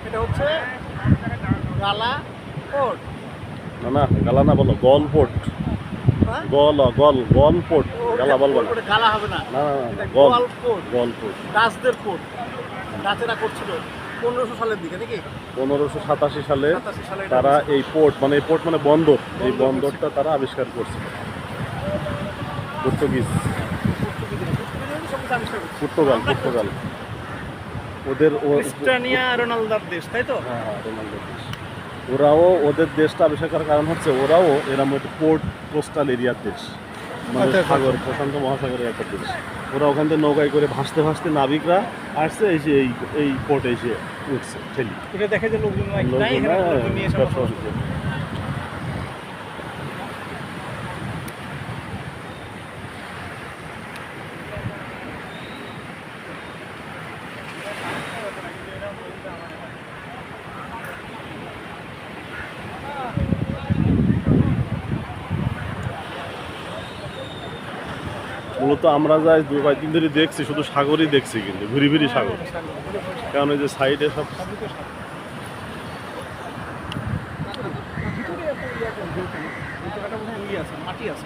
এটা হচ্ছে গালা পোর্ট। না না, গালা না বলো, গল পোর্ট। হ্যাঁ? গল পোর্ট, গালা বলবো না। ওটা গালা হবে না, না না না, এটা গল গোয়াল পোর্ট। গল পোর্ট। ডাচদের পোর্ট, ডাচেরা করছিল 1500 সালের দিকে নাকি? 1587 সালে 87 সালে এটা তারা হয়েছিল। এই পোর্ট মানে বন্দর, এই বন্দর বন্দরটা তারা আবিষ্কার করছিল। পর্তুগিজ, পর্তুগাল ওদের ক্রিস্টিয়ানিয়া রোনালদোর দেশ, তাই তো? হ্যাঁ হ্যাঁ, রোনালদোর দেশ। ওরাও ওদের দেশটা আবিষ্কার করার কারণ হচ্ছে ওরাও এরকম একটা পোর্ট কোস্টাল এরিয়ার দেশ, মানে আচ্ছা, আচ্ছা। সাগর, প্রশান্ত মহাসাগরের একটা দেশ। ওরা ওখান থেকে নৌকায় করে ভাসতে ভাসতে নাবিকরা আসছে, এসে এই পোর্টে এসে উঠছে ঠেলি। এটা দেখে যে লোকজন নাই, এখানে লোকজন নিয়ে এসে ব্যবসা বসবাস হচ্ছে। করে। মূলত আমরা যাই দু কয়েকদিন ধরে দেখছি, শুধু সাগরই দেখছি, কিন্তু ঘুরি ঘুরি সাগর। কারণ এই যে সাইডে সব মাটি আছে।